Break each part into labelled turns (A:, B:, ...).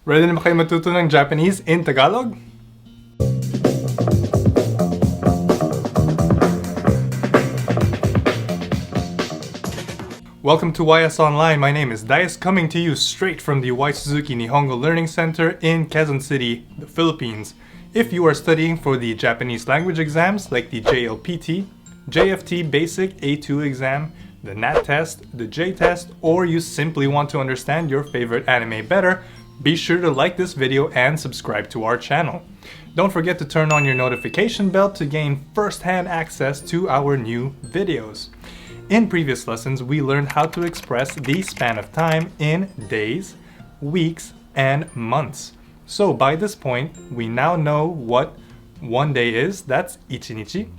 A: Ready na ba kayo matuto ng Japanese in Tagalog? Welcome to YS Online. My name is Dias, coming to you straight from the Suzuki Nihongo Learning Center in Quezon City, the Philippines. If you are studying for the Japanese language exams like the JLPT, JFT Basic A2 exam, the NAT-Test, the J-Test, or you simply want to understand your favorite anime better, be sure to like this video and subscribe to our channel. Don't forget to turn on your notification bell to gain first-hand access to our new videos. In previous lessons, we learned how to express the span of time in days, weeks, and months. So by this point, we now know what one day is, that's ichinichi.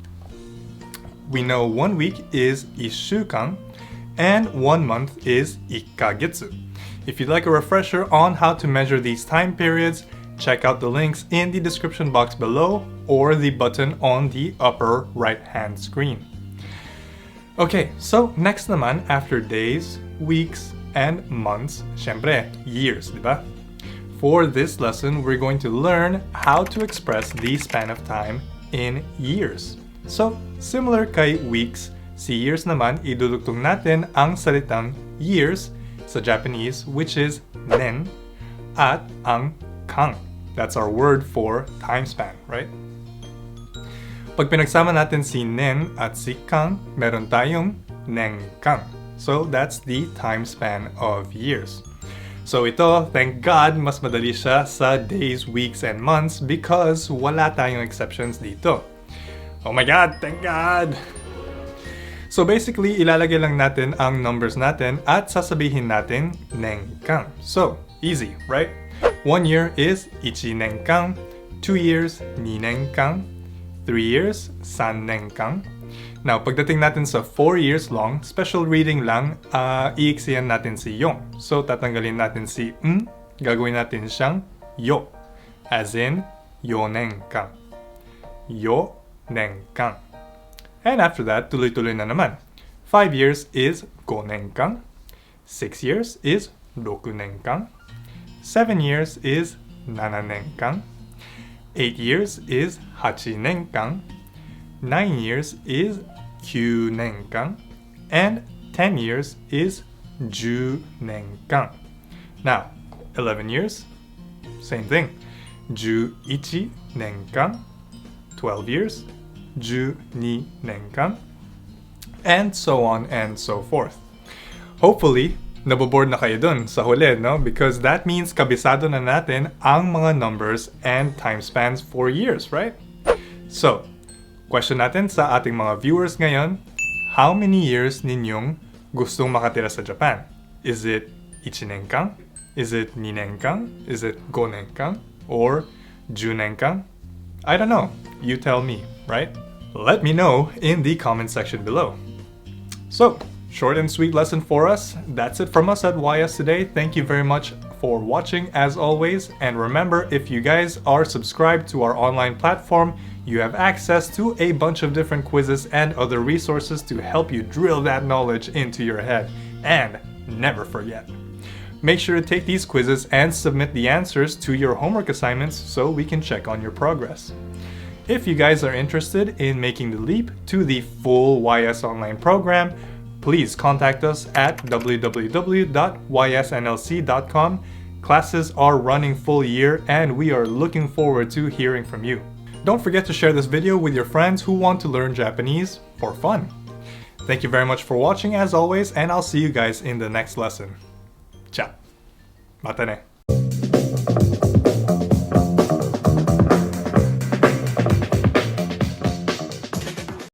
A: We know 1 week is ishukan, and 1 month is ikkagetsu. If you'd like a refresher on how to measure these time periods, check out the links in the description box below or the button on the upper right-hand screen. Okay, so next naman, after days, weeks, and months, syempre, years, diba? For this lesson, we're going to learn how to express the span of time in years. So, similar kay weeks, si years naman, idudugtong natin ang salitang years sa Japanese, which is nen, at ang kang. That's our word for time span, right? Pag pinagsama natin si nen at si kang, meron tayong nenkang. So, that's the time span of years. So ito, thank God, mas madali siya sa days, weeks, and months because wala tayong exceptions dito. Oh my God, thank God! So basically, ilalagay lang natin ang numbers natin at sasabihin natin nenkang. So, easy, right? 1 year is ichi nenkang, 2 years, ni nenkang, 3 years, san nenkang. Now, pagdating natin sa 4 years long, special reading lang, iiksiyan natin si yong. So, tatanggalin natin si gagawin natin siyang yo. As in, yonenkang. Yonenkang. And after that, tuloy-tuloy na naman. 5 years is gonenkang. 6 years is rokunenkang. 7 years is nananenkang. 8 years is hachinenkang. 9 years is kyunenkang. And 10 years is junenkang. Now, 11 years, same thing. Juichi nenkang. 12 years, Ju-ni nenkang, and so on and so forth. Hopefully, naboboard na kayo dun sa huli, no? Because that means kabisado na natin ang mga numbers and time spans for years, right? So, question natin sa ating mga viewers ngayon, how many years ninyong gustong makatira sa Japan? Is it ichinenkang? Is it ninenkang? Is it gonenkang? Or junenkang? I don't know. You tell me, right? Let me know in the comment section below. So, short and sweet lesson for us. That's it from us at YS today. Thank you very much for watching as always. And remember, if you guys are subscribed to our online platform, you have access to a bunch of different quizzes and other resources to help you drill that knowledge into your head. And never forget, make sure to take these quizzes and submit the answers to your homework assignments so we can check on your progress. If you guys are interested in making the leap to the full YS Online program, please contact us at www.ysnlc.com. Classes are running full year and we are looking forward to hearing from you. Don't forget to share this video with your friends who want to learn Japanese for fun. Thank you very much for watching as always, and I'll see you guys in the next lesson. Ciao. Mata ne.